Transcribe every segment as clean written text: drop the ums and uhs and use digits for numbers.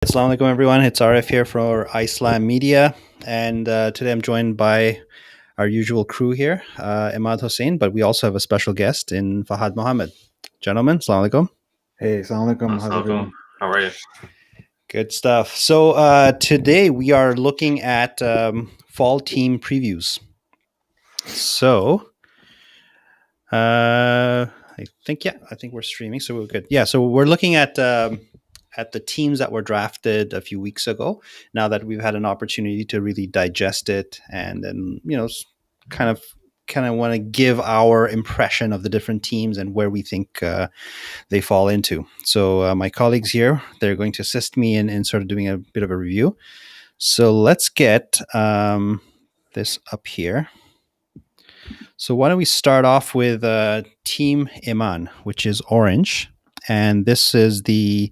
Assalamu alaikum, everyone. It's RF here for Islam Media, and today I'm joined by our usual crew here, Imad Hussein, but we also have a special guest in Fahad Mohammed. Gentlemen, assalamu alaikum. Hey, assalamu alaikum. How's Assalamualaikum. everyone? How are you? Good stuff. So today we are looking at fall team previews. So I think we're streaming, so we're good. Yeah, so we're looking at the teams that were drafted a few weeks ago. Now that we've had an opportunity to really digest it, and then kind of want to give our impression of the different teams and where we think they fall into. So my colleagues here, they're going to assist me in sort of doing a bit of a review. So let's get this up here. So why don't we start off with Team Iman, which is orange, and this is the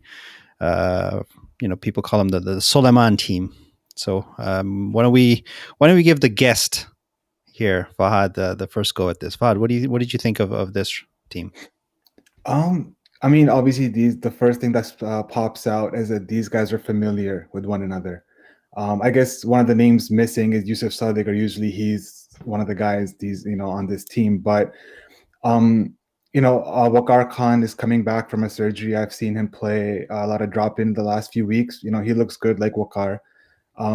people call them the Soleiman team. So why don't we give the guest here, Fahad, the first go at this? Fahad, what did you think of this team? Obviously, the first thing that pops out is that these guys are familiar with one another. I guess one of the names missing is Yusuf Sadiq, or usually he's one of the guys on this team. But Waqar Khan is coming back from a surgery. I've seen him play a lot of drop in the last few weeks. He looks good like Waqar.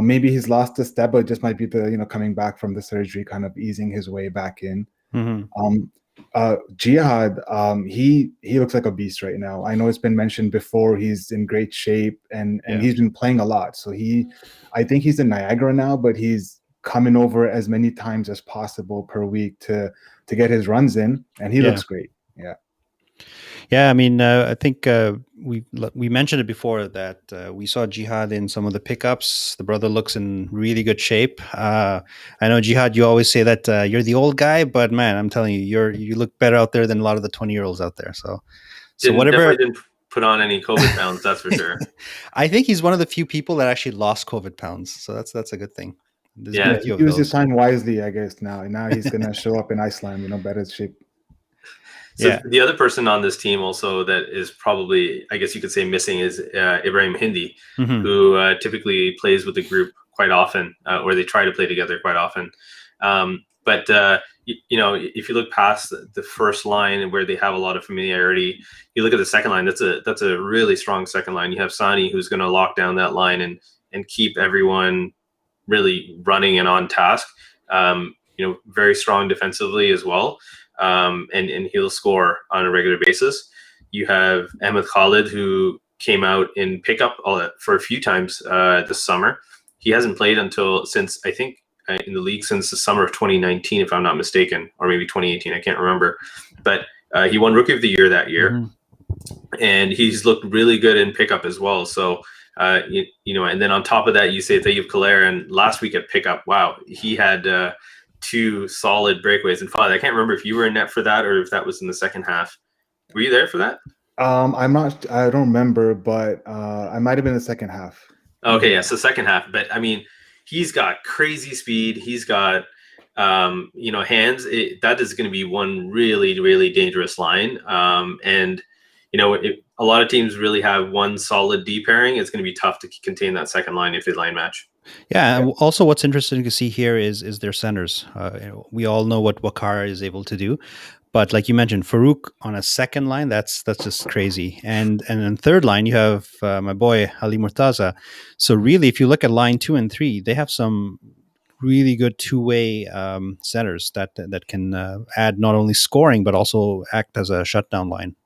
Maybe he's lost a step, but it just might be the coming back from the surgery, kind of easing his way back in. Mm-hmm. Jihad, he looks like a beast right now. I know it's been mentioned before. He's in great shape and he's been playing a lot. So I think he's in Niagara now, but he's coming over as many times as possible per week to get his runs in, and he looks great. Yeah, I mean, I think we mentioned it before that we saw Jihad in some of the pickups. The brother looks in really good shape. I know, Jihad, you always say that you're the old guy, but man, I'm telling you, you look better out there than a lot of the 20-year-olds out there. So definitely didn't put on any COVID pounds, that's for sure. I think he's one of the few people that actually lost COVID pounds. So that's a good thing. He used his time wisely, I guess. Now he's gonna show up in Iceland, better shape. So the other person on this team also that is probably, I guess you could say, missing is Ibrahim Hindi, who typically plays with the group quite often, or they try to play together quite often. But if you look past the first line where they have a lot of familiarity, you look at the second line. That's a really strong second line. You have Sani, who's going to lock down that line and keep everyone really running and on task. Very strong defensively as well. And he'll score on a regular basis. You have Ahmed Khalid, who came out in pickup for a few times this summer. He hasn't played since I think in the league since the summer of 2019, if I'm not mistaken, or maybe 2018. I can't remember. But he won Rookie of the Year that year, and he's looked really good in pickup as well. So and then on top of that, you say Tayyip Kalair, and last week at pickup, wow, he had two solid breakaways. And Father, I can't remember if you were in net for that or if that was in the second half. Were you there for that? I don't remember, but I might have been in the second half. Okay, yeah, so second half. But I mean, he's got crazy speed. He's got hands. That is going to be one really, really dangerous line. And a lot of teams really have one solid D pairing. It's going to be tough to contain that second line if they line match. Yeah. And also, what's interesting to see here is their centers. We all know what Waqar is able to do, but like you mentioned, Farouk on a second line, that's just crazy. And then third line, you have my boy Ali Murtaza. So really, if you look at line 2 and 3, they have some really good two-way centers that can add not only scoring but also act as a shutdown line.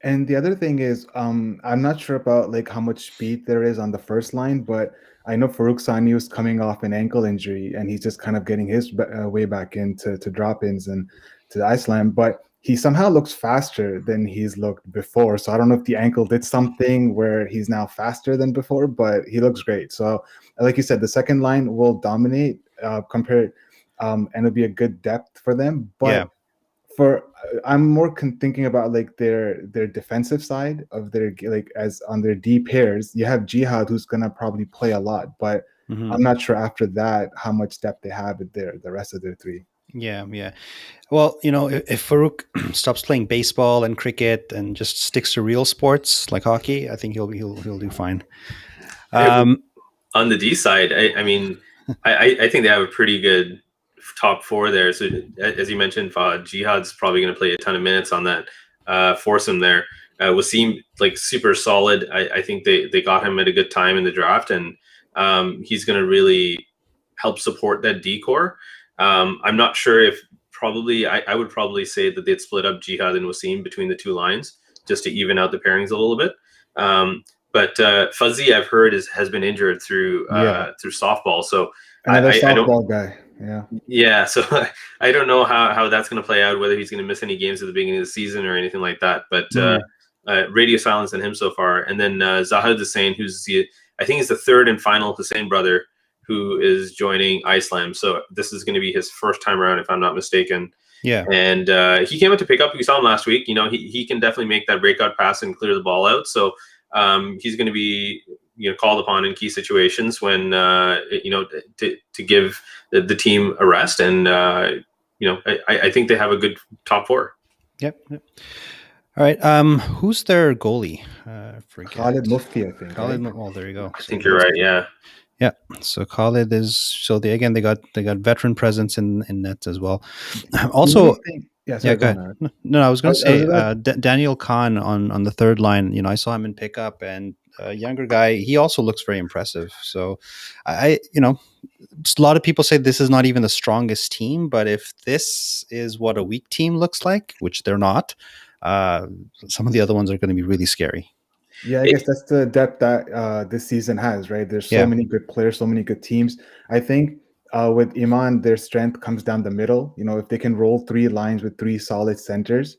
And the other thing is, I'm not sure about like how much speed there is on the first line, but I know Farouk Sani was coming off an ankle injury, and he's just kind of getting his way back into drop-ins and to the Iceland. But he somehow looks faster than he's looked before. So I don't know if the ankle did something where he's now faster than before, but he looks great. So like you said, the second line will dominate compared, and it'll be a good depth for them. But I'm more thinking about like their defensive side of their, like, as on their D pairs. You have Jihad, who's gonna probably play a lot, but I'm not sure after that how much depth they have with the rest of their three. Yeah. Well, if Farouk stops playing baseball and cricket and just sticks to real sports like hockey, I think he'll do fine. On the D side, I mean, I think they have a pretty good top four there. So as you mentioned, Jihad's probably going to play a ton of minutes on that foursome there. Wasim, like super solid. I think they got him at a good time in the draft, and he's going to really help support that D core. I'm not sure if I would probably say that they'd split up Jihad and Wasim between the two lines just to even out the pairings a little bit. But Fuzzy, I've heard, has been injured through softball. So another I don't. softball guy. Yeah. Yeah. So I don't know how that's going to play out. Whether he's going to miss any games at the beginning of the season or anything like that. But radio silence on him so far. And then Zahid Hussein, I think he's the third and final Hussein brother who is joining Iceland. So this is going to be his first time around, if I'm not mistaken. Yeah. And he came out to pick up. We saw him last week. He can definitely make that breakout pass and clear the ball out. So he's going to be called upon in key situations when to give the team a rest. And I think they have a good top four. Yep. All right. Who's their goalie? Khalid Mufti, I think. Khalid. Right? Well, there you go. I think you're right. Yeah. Yeah. So Khalid is they got veteran presence in net as well. Also. Go ahead. No, I was going to say Daniel Khan on the third line. I saw him in pickup, and a younger guy. He also looks very impressive. So, a lot of people say this is not even the strongest team, but if this is what a weak team looks like, which they're not, some of the other ones are going to be really scary. Yeah, I guess that's the depth that this season has, right? There's so many good players, so many good teams. I think with Iman, their strength comes down the middle. If they can roll three lines with three solid centers,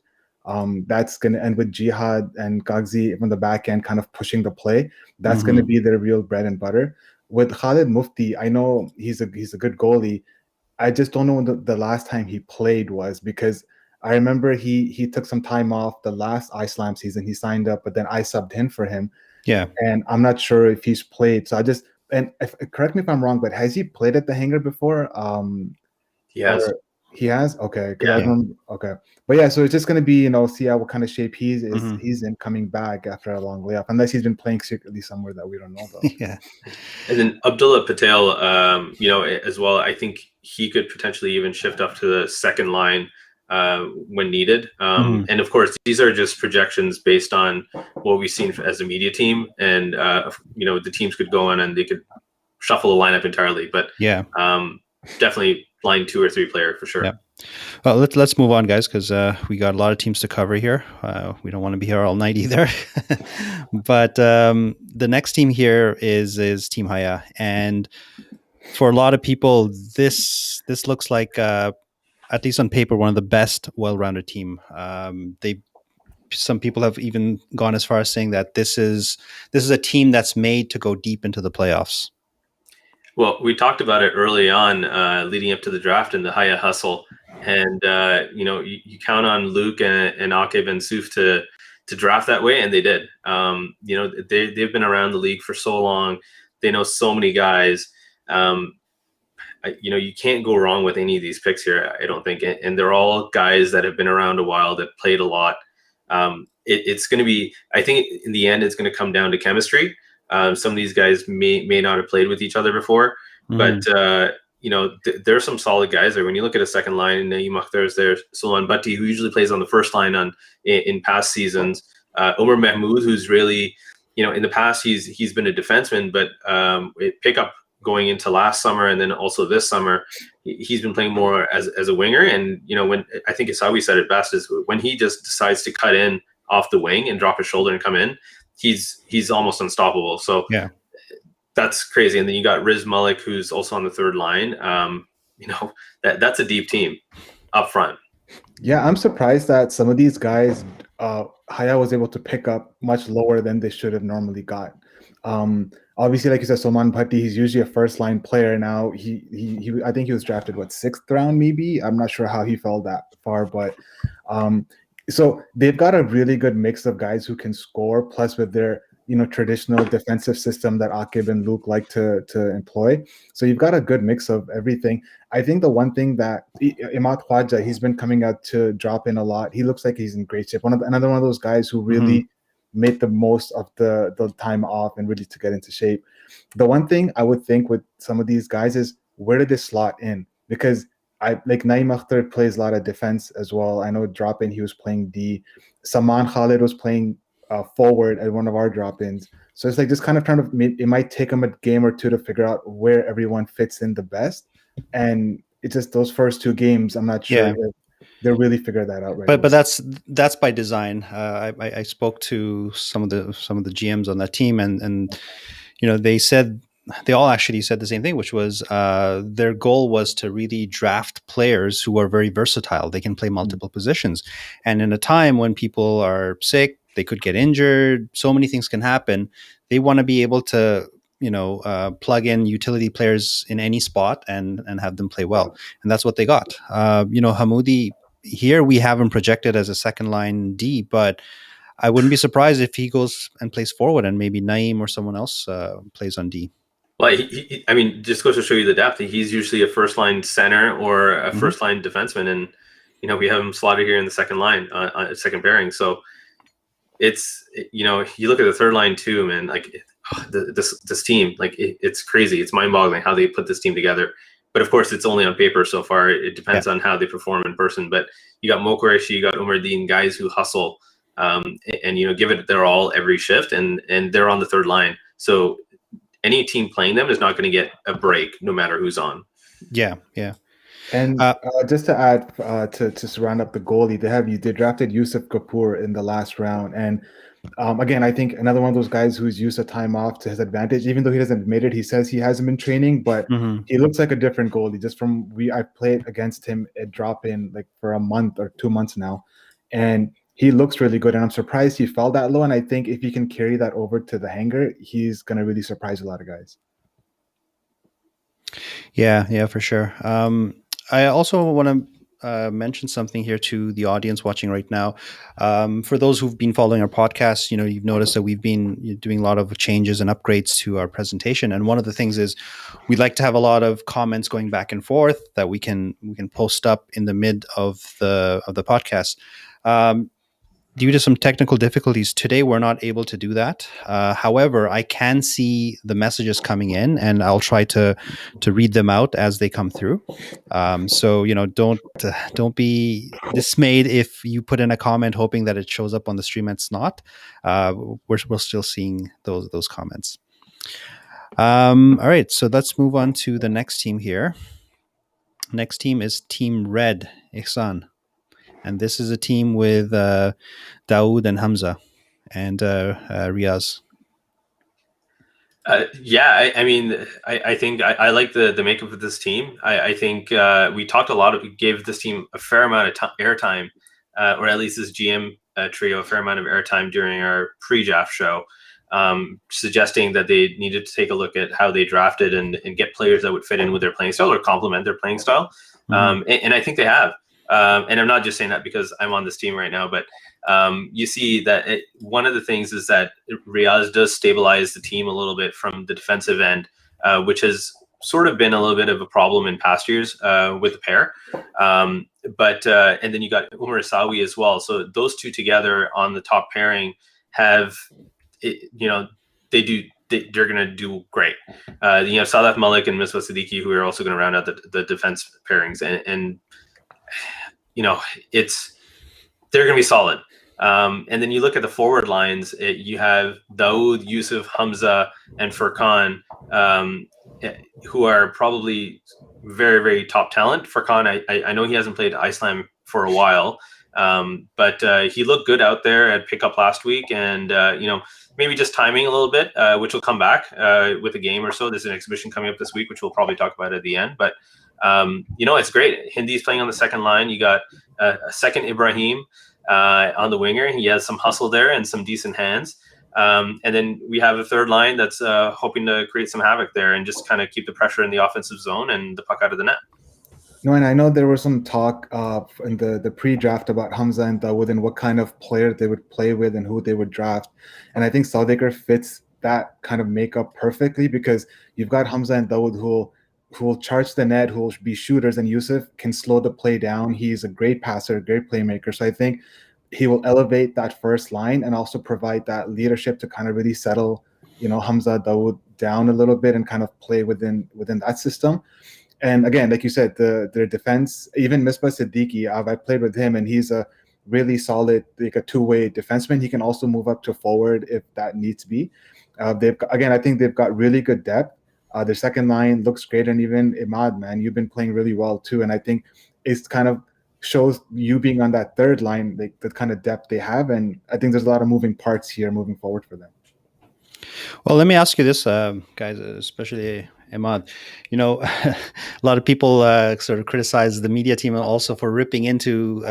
that's going to end with Jihad and Gagzi from the back end kind of pushing the play. That's going to be their real bread and butter. With Khalid Mufti, I know he's a good goalie. I just don't know when the last time he played was, because I remember he took some time off the last Iceland season. He signed up, but then I subbed in for him. Yeah. And I'm not sure if he's played. So correct me if I'm wrong, but has he played at the hangar before? He has. He has? Okay. Yeah. Okay. But yeah, so it's just going to be, see what kind of shape he's in coming back after a long layoff, unless he's been playing secretly somewhere that we don't know about. Yeah. And then Abdullah Patel, as well, I think he could potentially even shift up to the second line when needed. And of course, these are just projections based on what we've seen as a media team. And, the teams could go in and they could shuffle the lineup entirely. But definitely line 2 or 3 player for sure. Yeah. Well, let's move on, guys, because we got a lot of teams to cover here. We don't want to be here all night either. But the next team here is Team Haya, and for a lot of people, this looks like, at least on paper, one of the best well-rounded team. Some people have even gone as far as saying that this is a team that's made to go deep into the playoffs. Well, we talked about it early on, leading up to the draft and the Haya hustle. And, you count on Luke and Akib and Suf to draft that way, and they did. They've been around the league for so long. They know so many guys. You can't go wrong with any of these picks here, I don't think. And they're all guys that have been around a while, that played a lot. It's going to be, I think in the end, it's going to come down to chemistry. Some of these guys may not have played with each other before, but there are some solid guys there. When you look at a second line, Naeem Akhtar's there, Sulaiman Bhatti, who usually plays on the first line in past seasons, Omar Mahmoud, who's really, in the past he's been a defenseman, but pick up going into last summer and then also this summer, he's been playing more as a winger. And when I think Isawi said it best, is when he just decides to cut in off the wing and drop his shoulder and come in, he's almost unstoppable. So yeah, that's crazy. And then you got Riz Malik, who's also on the third line. That's a deep team up front. Yeah, I'm surprised that some of these guys Haya was able to pick up much lower than they should have normally got. Obviously, like you said, Sulaiman Bhatti, he's usually a first line player now. He I think he was drafted 6th round maybe. I'm not sure how he fell that far, but so they've got a really good mix of guys who can score, plus with their traditional defensive system that Akib and Luke like to employ. So you've got a good mix of everything. I think the one thing that Imad Khwaja, he's been coming out to drop in a lot. He looks like he's in great shape. Another one of those guys who really made the most of the time off and really to get into shape. The one thing I would think with some of these guys is, where do they slot in? Because I like Naeem Akhtar plays a lot of defense as well. I know drop in he was playing D. Saman Khalid was playing forward at one of our drop ins. So it's like just kind of trying to, it might take them a game or two to figure out where everyone fits in the best. And it's just those first two games, I'm not sure if they're really figured that out right but away. that's by design. I spoke to some of the GMs on that team, and they all actually said the same thing, which was their goal was to really draft players who are very versatile. They can play multiple positions, and in a time when people are sick, they could get injured. So many things can happen. They want to be able to plug in utility players in any spot and have them play well, and that's what they got. Hamoudi, here we have him projected as a second line D, but I wouldn't be surprised if he goes and plays forward, and maybe Naeem or someone else plays on D. Well, I mean, just goes to show you the depth. He's usually a first line center or a first line defenseman, and we have him slotted here in the second line, second pairing. So it's you look at the third line too, man. Like this team, like it's crazy. It's mind boggling how they put this team together. But of course, it's only on paper so far. It depends on how they perform in person. But you got Mo Qureshi, you got Umar Dean, guys who hustle and give it their all every shift, and they're on the third line. So any team playing them is not going to get a break, no matter who's on. Yeah. And just to add to round up the goalie, they drafted Yusuf Kapoor in the last round, and again, I think another one of those guys who's used the time off to his advantage. Even though he doesn't admit it, he says he hasn't been training, but he looks like a different goalie. Just from I played against him at drop in like for a month or 2 months now, and he looks really good. And I'm surprised he fell that low. And I think if he can carry that over to the hangar, he's going to really surprise a lot of guys. Yeah, for sure. I also want to mention something here to the audience watching right now. For those who've been following our podcast, you've noticed that we've been doing a lot of changes and upgrades to our presentation. And one of the things is we'd like to have a lot of comments going back and forth that we can post up in the mid of the podcast. Due to some technical difficulties today, we're not able to do that. However, I can see the messages coming in, and I'll try to read them out as they come through. So don't be dismayed if you put in a comment hoping that it shows up on the stream. It's not. We're still seeing those comments. All right, so let's move on to the next team here. Next team is Team Red, Ihsan. And this is a team with Daoud and Hamza and Riaz. I mean, I think I like the makeup of this team. I think we talked a lot. We gave this team a fair amount of airtime, or at least this GM trio a fair amount of airtime during our pre-draft show, suggesting that they needed to take a look at how they drafted and get players that would fit in with their playing style or complement their playing style. And I think they have. And I'm not just saying that because I'm on this team right now, but you see that one of the things is that Riaz does stabilize the team a little bit from the defensive end, which has sort of been a little bit of a problem in past years with the pair. But and then you got Umar Asawi as well. So those two together on the top pairing have, they're going to do great. You have Salah Malik and Misbah Siddiqui, who are also going to round out the defense pairings, and they're going to be solid. And then you look at the forward lines, you have Daoud, Yusuf, Hamza, and Furkan, who are probably very, very top talent. Furkan, I know he hasn't played Iceland for a while, but he looked good out there at pickup last week, and maybe just timing a little bit, which will come back with a game or so. There's an exhibition coming up this week, which we'll probably talk about at the end, but it's great. Hindi's playing on the second line. You got a second Ibrahim on the winger. He has some hustle there and some decent hands. And then we have a third line that's hoping to create some havoc there and just kind of keep the pressure in the offensive zone and the puck out of the net. No, and I know there was some talk in the pre-draft about Hamza and Dawood and what kind of player they would play with and who they would draft. And I think Saudaker fits that kind of makeup perfectly because you've got Hamza and Dawood who will charge the net, who will be shooters, and Yusuf can slow the play down. He's a great passer, great playmaker. So I think he will elevate that first line and also provide that leadership to kind of really settle, Hamza, Dawood down a little bit and kind of play within that system. And again, like you said, their defense, even Misbah Siddiqui, I played with him, and he's a really solid, like a two-way defenseman. He can also move up to forward if that needs to be. I think they've got really good depth. Their second line looks great, and even Imad, man, you've been playing really well too. And I think it's kind of shows you being on that third line, like the kind of depth they have. And I think there's a lot of moving parts here moving forward for them. Well, let me ask you this, guys, especially Imad. A lot of people sort of criticize the media team also for ripping into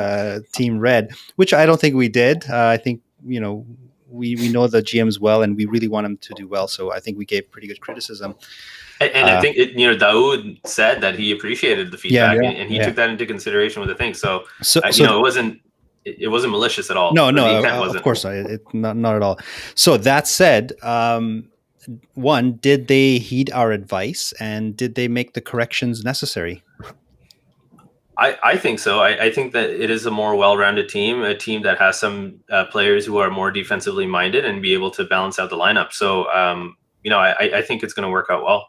Team Red, which I don't think we did. I think, we know the GMs well, and we really want them to do well. So I think we gave pretty good criticism. And I think Dawood said that he appreciated the feedback, and he took that into consideration with the thing. So it wasn't malicious at all. No, of course not. Not at all. So that said, one, did they heed our advice, and did they make the corrections necessary? I think so. I think that it is a more well-rounded team, a team that has some players who are more defensively minded and be able to balance out the lineup. So, I think it's going to work out well.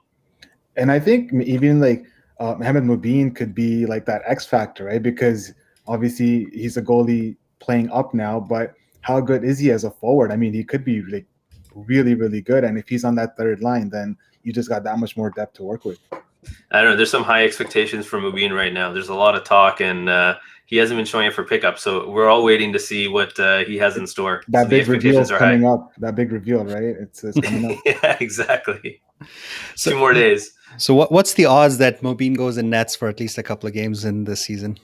And I think even like Mohamed Mubin could be like that X factor, right? Because obviously he's a goalie playing up now, but how good is he as a forward? I mean, he could be like really, really good. And if he's on that third line, then you just got that much more depth to work with. I don't know. There's some high expectations for Mubin right now. There's a lot of talk, and he hasn't been showing it for pickup. So we're all waiting to see what he has in store. That big reveal is coming up. That big reveal, right? It's coming up. Yeah, exactly. So, 2 more days. So what's the odds that Mubin goes in nets for at least a couple of games in this season?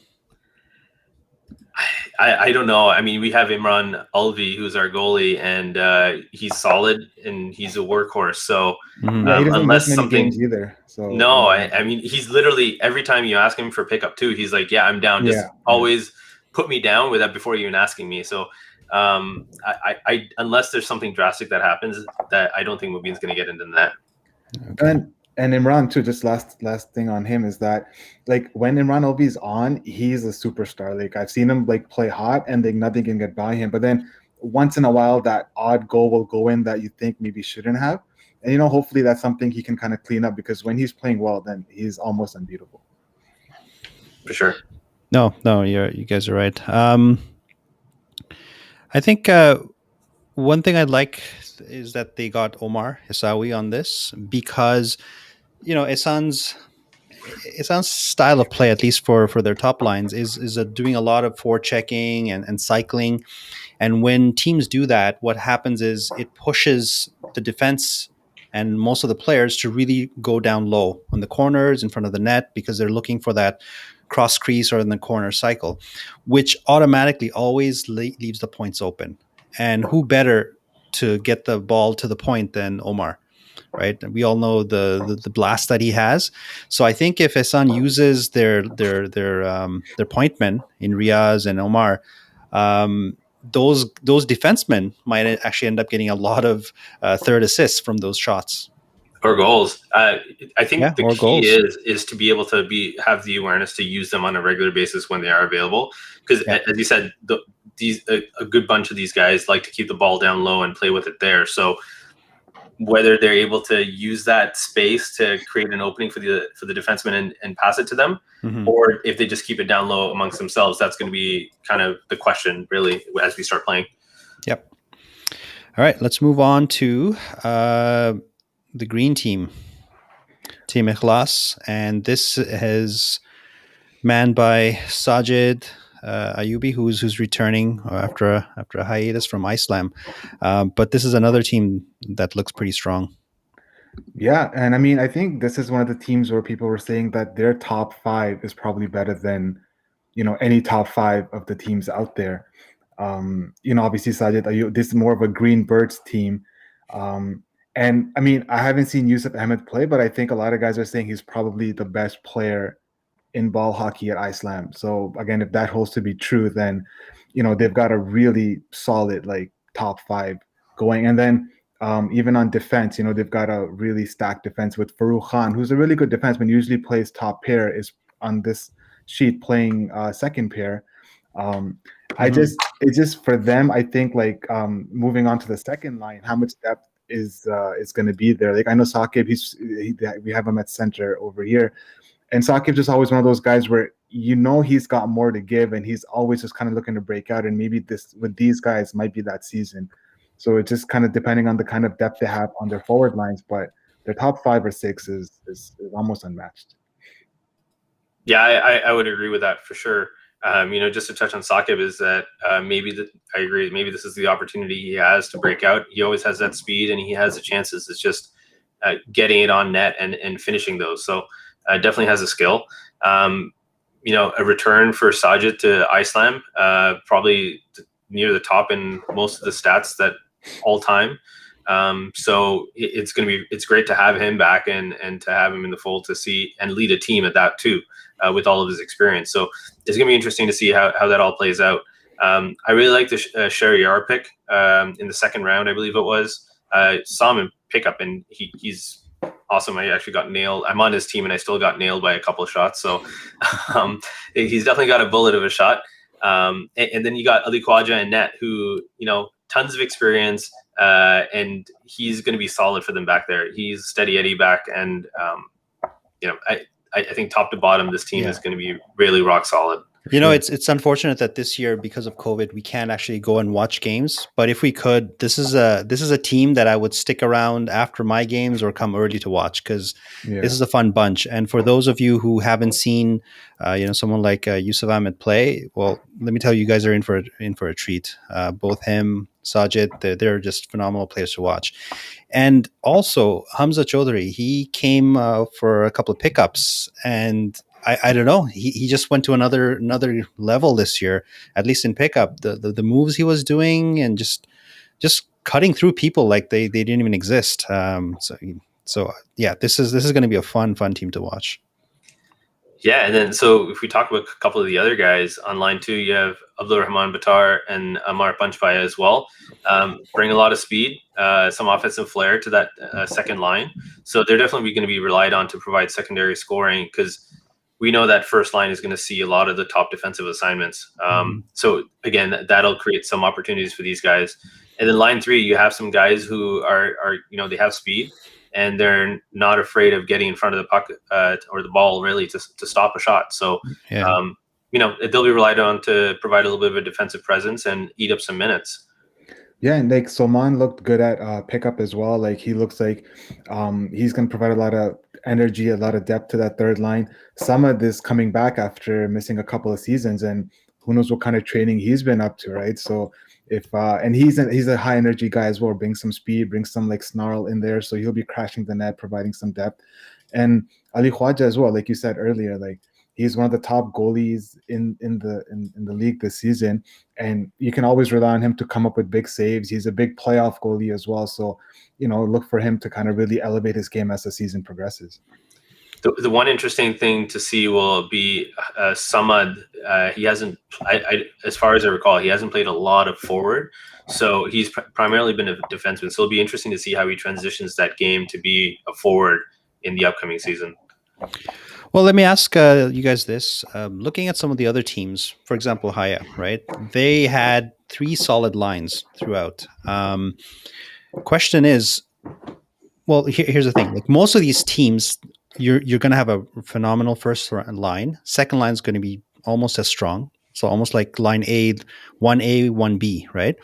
I don't know. I mean, we have Imran Alvi, who's our goalie, and he's solid and he's a workhorse. So he doesn't miss many games either. So no, I mean, he's literally every time you ask him for pickup too, he's like, "Yeah, I'm down. Just always put me down with that before even asking me." So I unless there's something drastic that happens, that I don't think Mubin's going to get into that. Okay. And Imran too, just last thing on him is that like when Imran Alvi's on, he's a superstar. Like I've seen him like play hot and like nothing can get by him. But then once in a while that odd goal will go in that you think maybe shouldn't have. And hopefully that's something he can kind of clean up, because when he's playing well, then he's almost unbeatable. For sure. No, you guys are right. I think one thing I'd like is that they got Omar Hisawi on this, because Isan's style of play, at least for their top lines, is doing a lot of forechecking and cycling. And when teams do that, what happens is it pushes the defense and most of the players to really go down low on the corners in front of the net, because they're looking for that cross crease or in the corner cycle, which automatically always leaves the points open. And who better to get the ball to the point than Omar, right? We all know the blast that he has. So I think if Isan uses their point men in Riaz and Omar, those defensemen might actually end up getting a lot of third assists from those shots or goals. I think the key goals is to be able to have the awareness to use them on a regular basis when they are available. Because as you said, a good bunch of these guys like to keep the ball down low and play with it there. So whether they're able to use that space to create an opening for the defenseman and pass it to them, or if they just keep it down low amongst themselves, that's going to be kind of the question, really, as we start playing. Yep. All right, let's move on to the green team, Team Ikhlas, and this is manned by Sajid Ayubi, who's returning after a hiatus from Islam. But this is another team that looks pretty strong. Yeah, and I mean, I think this is one of the teams where people were saying that their top 5 is probably better than, any top 5 of the teams out there. Obviously Sajid Ayubi, this is more of a Green Birds team. And I mean, I haven't seen Yusuf Ahmed play, but I think a lot of guys are saying he's probably the best player in ball hockey at Islam. So again, if that holds to be true, then they've got a really solid like top 5 going. And then even on defense, they've got a really stacked defense with Farouk Khan, who's a really good defenseman, usually plays top pair, is on this sheet playing second pair. It's just for them. I think like moving on to the second line, how much depth is going to be there? Like I know Sakib, we have him at center over here, and Sakib just always one of those guys where he's got more to give, and he's always just kind of looking to break out. And maybe this with these guys might be that season. So it's just kind of depending on the kind of depth they have on their forward lines, but their top 5 or 6 is almost unmatched. Yeah, I would agree with that for sure. Just to touch on Sakib is that I agree. Maybe this is the opportunity he has to break out. He always has that speed and he has the chances. It's just getting it on net and finishing those. So definitely has a skill. A return for Sajid to Iceland, probably near the top in most of the stats that all time. So it's great to have him back and to have him in the fold to see and lead a team at that too, with all of his experience. So it's going to be interesting to see how that all plays out. I really like the Sherry Yar pick in the second round, I believe it was. Saw him in pickup and he's awesome. I actually got nailed. I'm on his team and I still got nailed by a couple of shots. So he's definitely got a bullet of a shot. And then you got Ali Khwaja and net, who, tons of experience, and he's going to be solid for them back there. He's steady Eddie back. And, I think top to bottom, this team is going to be really rock solid. It's unfortunate that this year, because of COVID, we can't actually go and watch games. But if we could, this is a team that I would stick around after my games or come early to watch, because this is a fun bunch. And for those of you who haven't seen, someone like Yusuf Ahmed play, well, let me tell you, you guys are in for a treat. Both him, Sajid, they're just phenomenal players to watch. And also Hamza Chaudhary, he came for a couple of pickups, and I don't know. He just went to another level this year, at least in pickup. The moves he was doing and just cutting through people like they didn't even exist. So this is going to be a fun team to watch. Yeah, and then so if we talk about a couple of the other guys on line 2, you have Abdul Rahman Batar and Amar Panchvaya as well. Bring a lot of speed, some offensive flair to that second line. So they're definitely going to be relied on to provide secondary scoring, because we know that first line is going to see a lot of the top defensive assignments. So again, that'll create some opportunities for these guys. And then line 3, you have some guys who are they have speed and they're not afraid of getting in front of the puck or the ball really to stop a shot. So, they'll be relied on to provide a little bit of a defensive presence and eat up some minutes. Yeah, and like Soman looked good at pickup as well. Like he looks like he's going to provide a lot of energy, a lot of depth to that third line. Samad is coming back after missing a couple of seasons, and who knows what kind of training he's been up to, right? So if and he's a high energy guy as well, brings some speed, brings some like snarl in there, so he'll be crashing the net, providing some depth. And Ali Khwaja as well, like you said earlier, like he's one of the top goalies in the league this season, and you can always rely on him to come up with big saves. He's a big playoff goalie as well, so look for him to kind of really elevate his game as the season progresses. The one interesting thing to see will be Samad. He hasn't, as far as I recall, he hasn't played a lot of forward, so he's primarily been a defenseman. So it'll be interesting to see how he transitions that game to be a forward in the upcoming season. Well, let me ask you guys this. Looking at some of the other teams, for example, Haya, right? They had 3 solid lines throughout. Question is, well, here's the thing. Like most of these teams, you're going to have a phenomenal first line. Second line is going to be almost as strong. So almost like line A, 1A, 1B, right?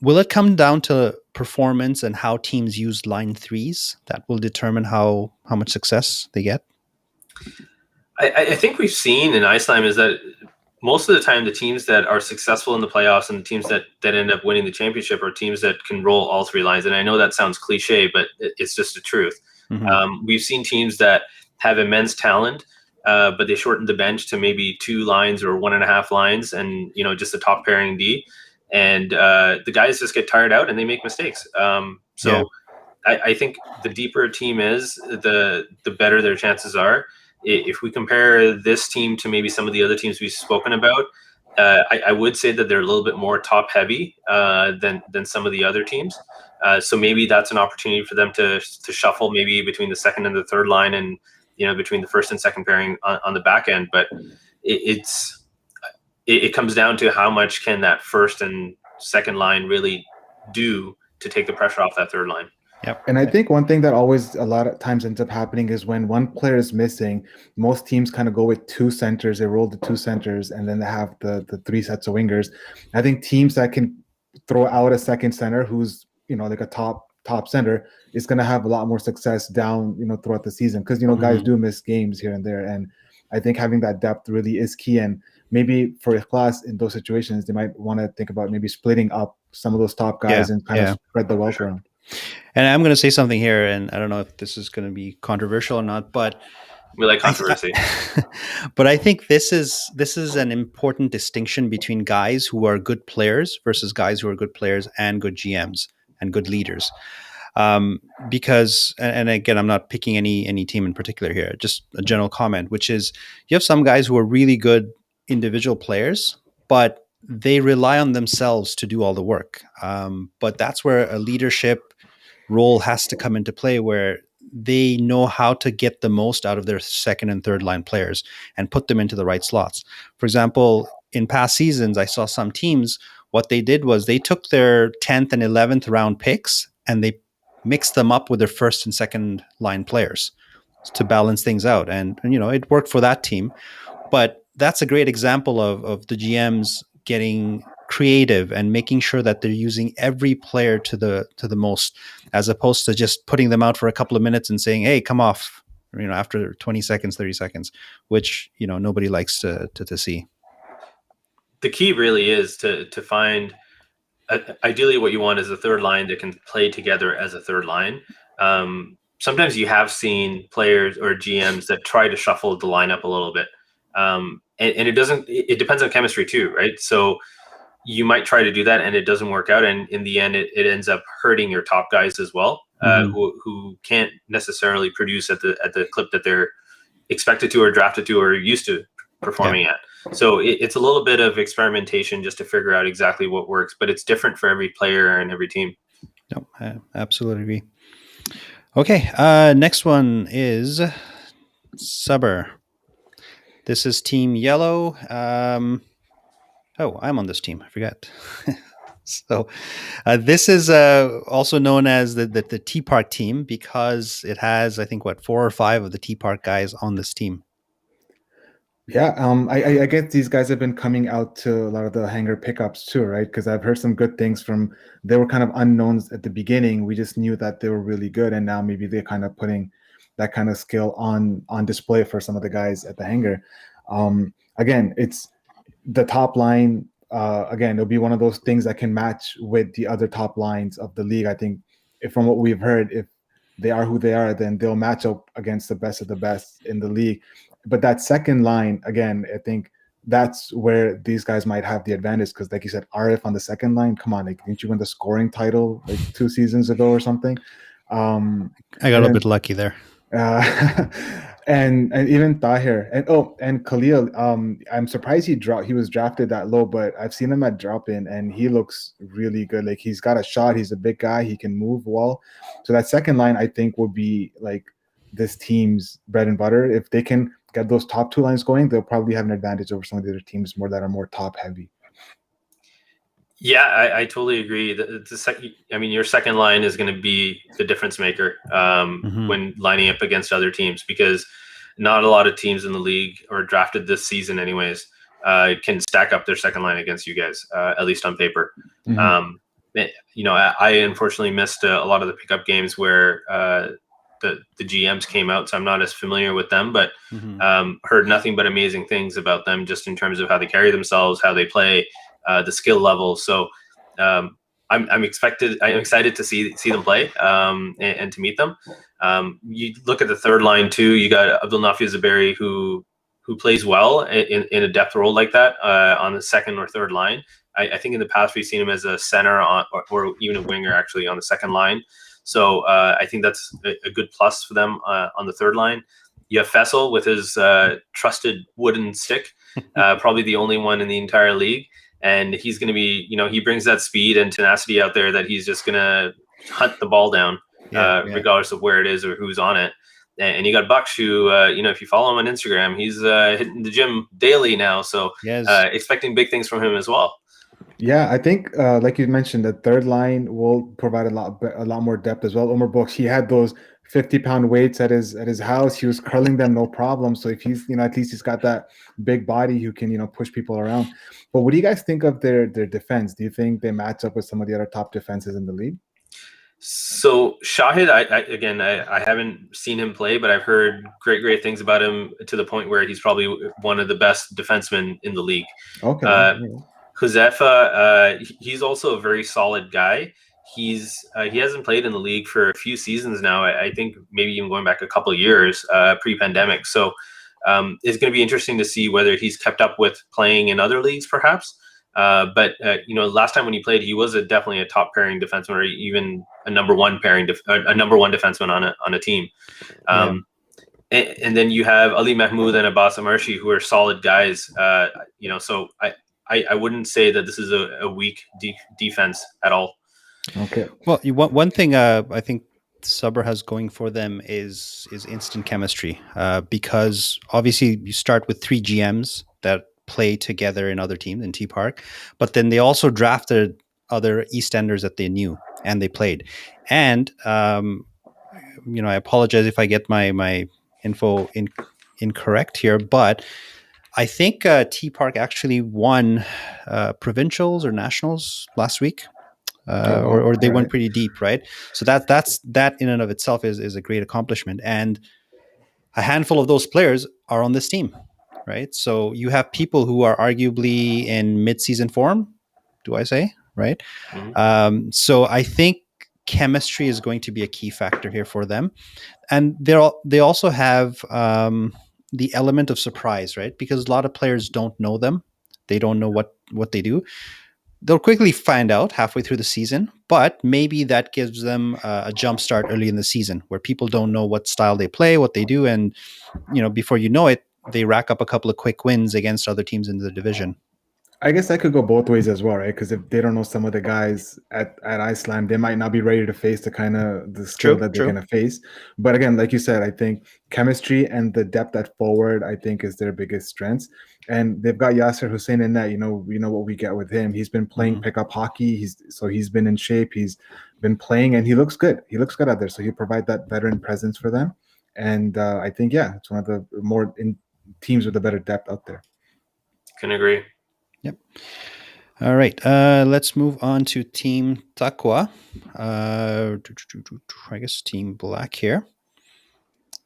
Will it come down to performance and how teams use line 3s that will determine how much success they get? I think we've seen in Iceland is that most of the time the teams that are successful in the playoffs and the teams that end up winning the championship are teams that can roll all 3 lines. And I know that sounds cliche, but it's just the truth. Mm-hmm. We've seen teams that have immense talent, but they shorten the bench to maybe 2 lines or 1.5 lines and, just a top pairing D. And the guys just get tired out and they make mistakes. I think the deeper a team is, the better their chances are. If we compare this team to maybe some of the other teams we've spoken about, I would say that they're a little bit more top heavy than some of the other teams. So maybe that's an opportunity for them to shuffle maybe between the second and the third line and, between the first and second pairing on the back end. But it comes down to how much can that first and second line really do to take the pressure off that third line. Yep. And I think one thing that always a lot of times ends up happening is when one player is missing, most teams kind of go with two centers. They roll the two centers, and then they have the three sets of wingers. I think teams that can throw out a second center who's, you know, like a top center is going to have a lot more success down, you know, throughout the season, because, you know, guys do miss games here and there. And I think having that depth really is key. And maybe for a class in those situations, they might want to think about maybe splitting up some of those top guys and kind of spread the wealth around. And I'm going to say something here, and I don't know if this is going to be controversial or not, but we like controversy. But I think this is an important distinction between guys who are good players versus guys who are good players and good GMs and good leaders. Because, and again, I'm not picking any team in particular here, just a general comment, which is you have some guys who are really good individual players, but they rely on themselves to do all the work. But that's where a leadership role has to come into play, where they know how to get the most out of their second and third line players and put them into the right slots. For example, in past seasons, I saw some teams, what they did was they took their 10th and 11th round picks and they mixed them up with their first and second line players to balance things out. And you know, it worked for that team. But that's a great example of the GMs getting creative and making sure that they're using every player to the most, as opposed to just putting them out for a couple of minutes and saying, hey, come off, you know, after 20 seconds, 30 seconds, which, you know, nobody likes to see. The key really is to find, ideally what you want is a third line that can play together as a third line. Sometimes you have seen players or GMs that try to shuffle the lineup a little bit. And it depends on chemistry too, right? So you might try to do that and it doesn't work out. And in the end, it ends up hurting your top guys as well, who can't necessarily produce at the clip that they're expected to or drafted to or used to performing at. So it's a little bit of experimentation just to figure out exactly what works, but it's different for every player and every team. No, I absolutely agree. Okay, next one is Subber. This is Team Yellow. I'm on this team. I forgot. So this is also known as the Tea Park team because it has, I think, 4 or 5 of the Tea Park guys on this team. Yeah, I guess these guys have been coming out to a lot of the hangar pickups too, right? Because I've heard some good things from. They were kind of unknowns at the beginning. We just knew that they were really good, and now maybe they're kind of putting that kind of skill on display for some of the guys at the hangar. Again, it's the top line. Again, it'll be one of those things that can match with the other top lines of the league. I think, from what we've heard, if they are who they are, then they'll match up against the best of the best in the league. But that second line, again, I think that's where these guys might have the advantage because, like you said, RF on the second line, come on, like, didn't you win the scoring title like 2 seasons ago or something? I got a bit lucky there. And even Tahir and Khalil, I'm surprised he was drafted that low, but I've seen him at drop in and he looks really good. Like, he's got a shot, he's a big guy, he can move well. So that second line, I think, will be like this team's bread and butter. If they can get those top 2 lines going, they'll probably have an advantage over some of the other teams that are more top heavy. Yeah, I totally agree. Your second line is going to be the difference maker when lining up against other teams, because not a lot of teams in the league, or drafted this season anyways, can stack up their second line against you guys, at least on paper. I unfortunately missed a lot of the pickup games where the GMs came out, so I'm not as familiar with them, but heard nothing but amazing things about them, just in terms of how they carry themselves, how they play, the skill level. So I'm excited to see them play and to meet them. You look at the third line too. You got Abdul Nafi Zaberi, who plays well in a depth role like that on the second or third line. I think in the past we've seen him as a center or even a winger actually on the second line. So I think that's a good plus for them on the third line. You have Fessel with his trusted wooden stick, probably the only one in the entire league. And he's going to be, he brings that speed and tenacity out there that he's just going to hunt the ball down, regardless of where it is or who's on it. And you got Baksh, who if you follow him on Instagram, he's hitting the gym daily now. So Yes. expecting big things from him as well. Yeah, I think like you mentioned, the third line will provide a lot more depth as well. Omar Brooks, he had those 50-pound weights at his house. He was curling them no problem. So if he's at least he's got that big body who can push people around. But what do you guys think of their defense? Do you think they match up with some of the other top defenses in the league? So Shahid, I haven't seen him play, but I've heard great things about him to the point where he's probably one of the best defensemen in the league. Okay. Josefa, he's also a very solid guy. He hasn't played in the league for a few seasons now. I think maybe even going back a couple of years pre-pandemic. So it's going to be interesting to see whether he's kept up with playing in other leagues, perhaps. But last time when he played, he was definitely a top pairing defenseman, or even a number one defenseman on a team. And then you have Ali Mahmoud and Abbas Amarshi, who are solid guys. So I wouldn't say that this is a weak defense at all. Okay. Well, one thing I think Subber has going for them is instant chemistry, because obviously you start with 3 GMs that play together in other teams in T Park, but then they also drafted other EastEnders that they knew and they played. And I apologize if I get my info incorrect here, but I think T Park actually won provincials or nationals last week. Or they went pretty deep, right? So that in and of itself is a great accomplishment, and a handful of those players are on this team, right? So you have people who are arguably in mid-season form, do I say, right? Mm-hmm. So I think chemistry is going to be a key factor here for them, and they also have the element of surprise, right? Because a lot of players don't know them, they don't know what they do. They'll quickly find out halfway through the season, but maybe that gives them a jump start early in the season where people don't know what style they play, what they do, and before you know it, they rack up a couple of quick wins against other teams in the division. I guess that could go both ways as well, right? Because if they don't know some of the guys at Iceland, they might not be ready to face the skill that they're going to face. But again, like you said, I think chemistry and the depth at forward, I think, is their biggest strengths. And they've got Yasser Hussein in that. We know what we get with him. He's been playing pickup hockey. He's been in shape. He's been playing, and he looks good. He looks good out there. So he'll provide that veteran presence for them. And I think, it's one of the more teams with a better depth out there. Can agree. Yep. All right. Let's move on to Team Taqwa. I guess Team Black here.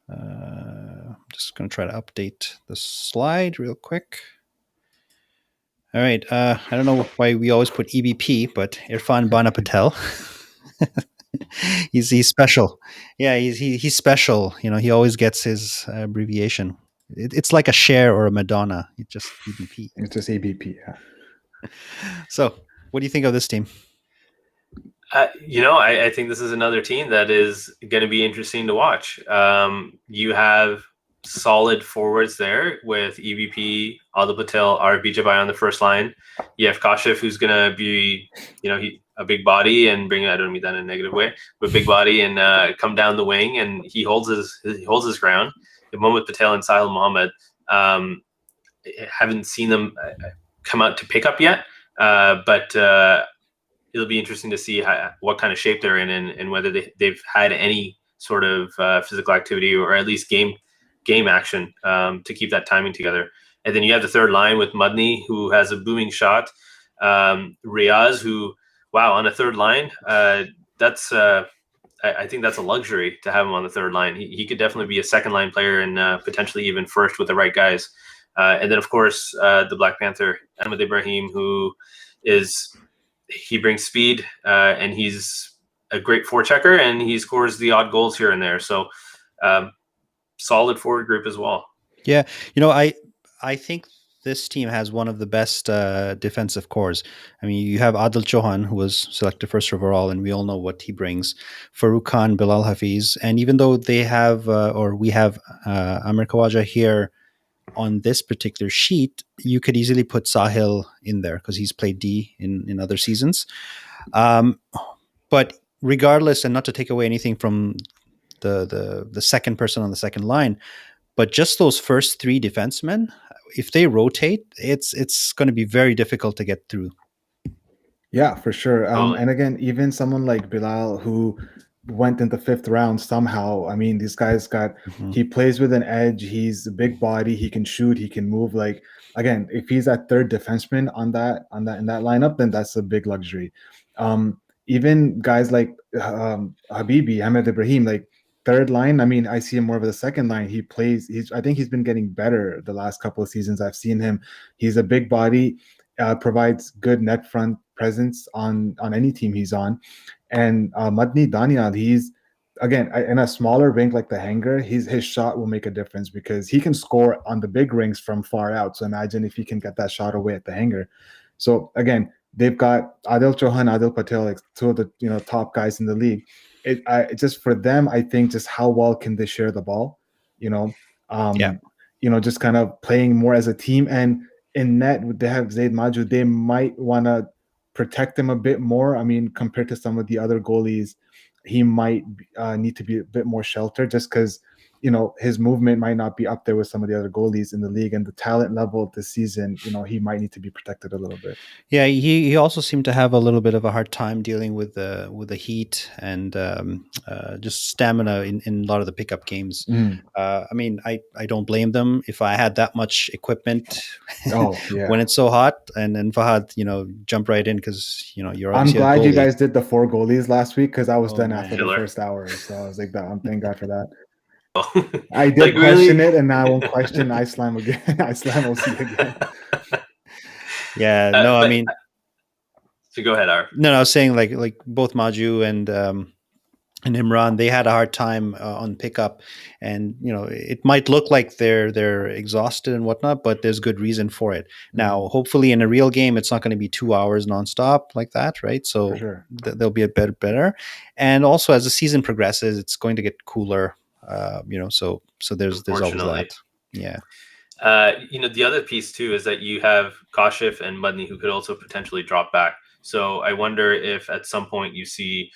I'm just going to try to update the slide real quick. All right. I don't know why we always put EBP, but Irfan Bana Patel. he's special. Yeah, he's special. He always gets his abbreviation. It's like a Cher or a Madonna. It's just EBP. It's just EBP. Yeah. So, what do you think of this team? I think this is another team that is going to be interesting to watch. You have solid forwards there with EVP, Adil Patel, R. Bijabai on the first line. You have Kashif, who's going to be, a big body and I don't mean that in a negative way, but big body and come down the wing, and he holds his ground. The moment Patel and Sahil Mohammed, haven't seen them come out to pick up yet, but it'll be interesting to see what kind of shape they're in and whether they've had any sort of physical activity or at least game action to keep that timing together. And then you have the third line with Mudney, who has a booming shot. Riaz, who, wow, on a third line, that's I think that's a luxury to have him on the third line. He could definitely be a second line player and potentially even first with the right guys. And then, of course, the Black Panther, Ahmed Ibrahim, who he brings speed and he's a great forechecker and he scores the odd goals here and there. So solid forward group as well. Yeah. I think this team has one of the best defensive cores. I mean, you have Adil Chauhan, who was selected first overall, and we all know what he brings. Farouk Khan, Bilal Hafiz. And even though they have, we have Amir Khawaja here on this particular sheet, you could easily put Sahil in there because he's played D in other seasons. But regardless, and not to take away anything from the second person on the second line. But just those first three defensemen, if they rotate, it's going to be very difficult to get through. Yeah, for sure. Totally. And again, even someone like Bilal, who went in the fifth round somehow. I mean, these guys got. He plays with an edge. He's a big body. He can shoot. He can move. Like, again, if he's that third defenseman in that lineup, then that's a big luxury. Even guys like Habibi, Ahmed Ibrahim, like third line. I mean, I see him more of a second line. He plays. I think he's been getting better the last couple of seasons. I've seen him. He's a big body. Provides good net front presence on any team he's on. And Madni Daniel, he's again in a smaller rink like the Hangar, his shot will make a difference because he can score on the big rinks from far out. So imagine if he can get that shot away at the Hangar. So again, they've got Adil Chauhan, Adil Patel, like two of the top guys in the league. Just for them, I think just how well can they share the ball, just kind of playing more as a team. And in net, they have Zaid Maju. They might want to protect him a bit more. I mean, compared to some of the other goalies, he might need to be a bit more sheltered just because, his movement might not be up there with some of the other goalies in the league, and the talent level this season, he might need to be protected a little bit. Yeah, he also seemed to have a little bit of a hard time dealing with the heat and just stamina in a lot of the pickup games. I mean, I don't blame them. If I had that much equipment when it's so hot, and then Fahad, jump right in because you're. I'm glad you guys did the 4 goalies last week because I was done after the Killer. first hour, so I was like, thank God for that. I did question it, and now I won't question Islam again. Islam will see again. Yeah, no, I mean. So go ahead, Arif. No, I was saying like both Maju and Imran, they had a hard time on pickup, and it might look like they're exhausted and whatnot, but there's good reason for it. Now, hopefully, in a real game, it's not going to be 2 hours nonstop like that, right? So sure. They'll be a bit better, and also as the season progresses, it's going to get cooler. So there's always that. Yeah. The other piece too is that you have Kashif and Mudney who could also potentially drop back. So I wonder if at some point you see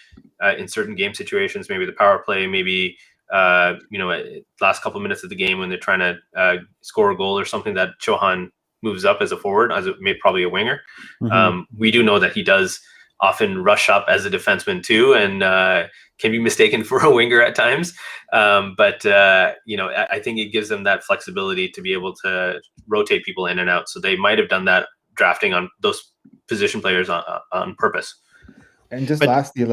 in certain game situations, maybe the power play, maybe last couple of minutes of the game when they're trying to score a goal or something, that Chauhan moves up as a forward, probably a winger. We do know that he does often rush up as a defenseman too, and can be mistaken for a winger at times. But I think it gives them that flexibility to be able to rotate people in and out. So they might have done that drafting on those position players on purpose. And lastly,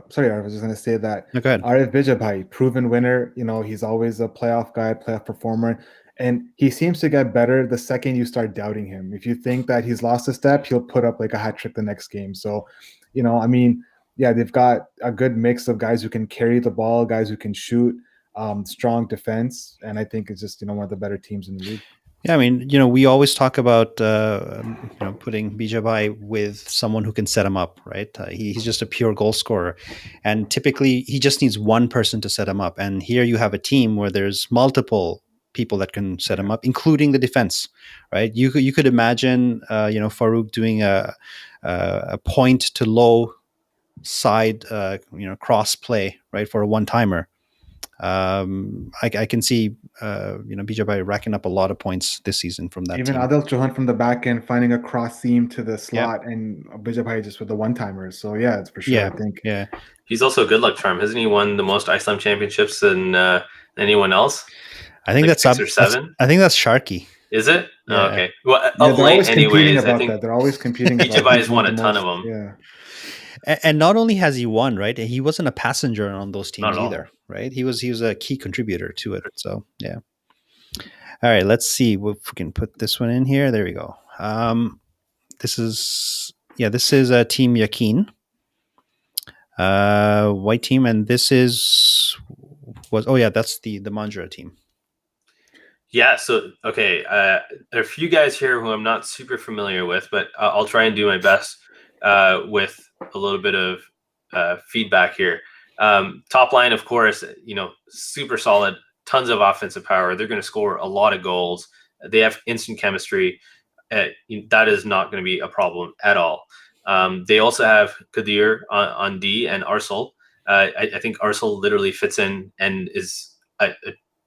sorry, I was just going to say that Arif Bijabhai, proven winner, he's always a playoff guy, playoff performer. And he seems to get better the second you start doubting him. If you think that he's lost a step, he'll put up like a hat trick the next game. So, they've got a good mix of guys who can carry the ball, guys who can shoot, strong defense. And I think it's just, one of the better teams in the league. Yeah, I mean, we always talk about putting Bijabai with someone who can set him up, right? He's just a pure goal scorer, and typically he just needs one person to set him up. And here you have a team where there's multiple people that can set him up, including the defense, right? You could imagine, Farouk doing a point to low side, cross play, right, for a one timer. I can see Bijabai racking up a lot of points this season from that. Even team. Adil Chauhan from the back end finding a cross seam to the slot, and Bijabai just with the one-timers. So yeah, it's for sure. Yeah, I think. Yeah, he's also a good luck charm. Hasn't he won the most Islam championships than anyone else? I think that's 6 or 7. I think that's Sharky. Is it? Yeah. Oh, okay. Well, they're always competing anyways, about I think that. They're always competing. Bijabai's won a ton of them. Yeah. And not only has he won, right? He wasn't a passenger on those teams either, right? He was a key contributor to it. So yeah. All right, let's see if we can put this one in here. There we go. This is Team Yakin, white team, and this that's the Manjra team. Yeah. So okay, there are a few guys here who I'm not super familiar with, but I'll try and do my best with a little bit of feedback here. Top line, of course, super solid, tons of offensive power. They're going to score a lot of goals. They have instant chemistry. That is not going to be a problem at all. They also have Kadir on D and Arsenal. I think Arsenal literally fits in and is a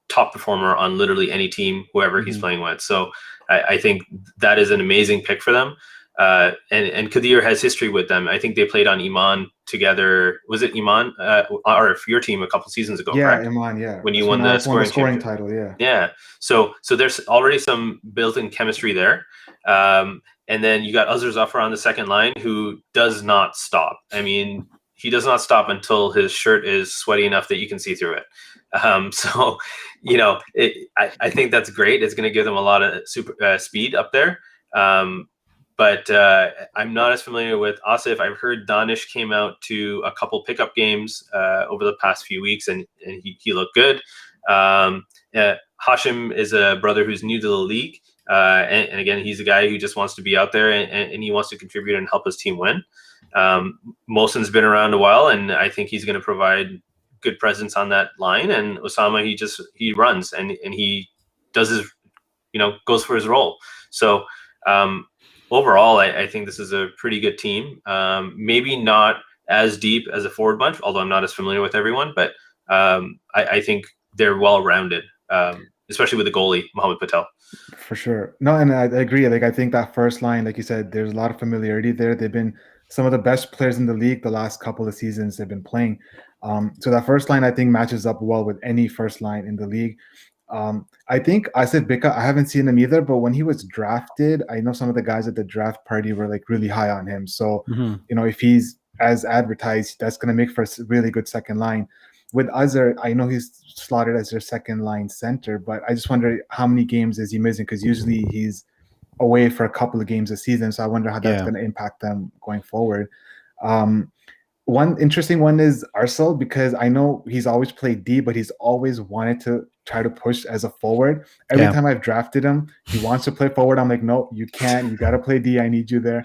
top performer on literally any team, whoever he's playing with. So I think that is an amazing pick for them. And Kadir has history with them. I think they played on Iman together. Was it Iman or your team a couple seasons ago? Yeah, Correct? Iman. Yeah, When you that's won when the I won the scoring scoring championship. title. Yeah. Yeah. So there's already some built-in chemistry there. And then you got Azar Zafar on the second line, who does not stop. I mean, he does not stop until his shirt is sweaty enough that you can see through it. So, I think that's great. It's going to give them a lot of super speed up there. But I'm not as familiar with Asif. I've heard Danish came out to a couple pickup games over the past few weeks, and he looked good. Hashim is a brother who's new to the league. And again, he's a guy who just wants to be out there and he wants to contribute and help his team win. Molson's been around a while, and I think he's going to provide good presence on that line. And Osama, he runs and he does his, goes for his role. So overall, I think this is a pretty good team. Maybe not as deep as a forward bunch, although I'm not as familiar with everyone, but I think they're well-rounded, especially with the goalie, Mohamed Patel. For sure. No, and I agree. Like, I think that first line, like you said, there's a lot of familiarity there. They've been some of the best players in the league the last couple of seasons they've been playing. So that first line, I think, matches up well with any first line in the league. I think I said Bika, I haven't seen him either, but when he was drafted, I know some of the guys at the draft party were like really high on him. So, if he's as advertised, that's going to make for a really good second line. With Azar, I know he's slotted as their second line center, but I just wonder how many games is he missing? Because usually he's away for a couple of games a season. So I wonder how that's going to impact them going forward. One interesting one is Arcel, because I know he's always played D, but he's always wanted to try to push as a forward. Every time I've drafted him, he wants to play forward. I'm like, no, you can't. You got to play D. I need you there.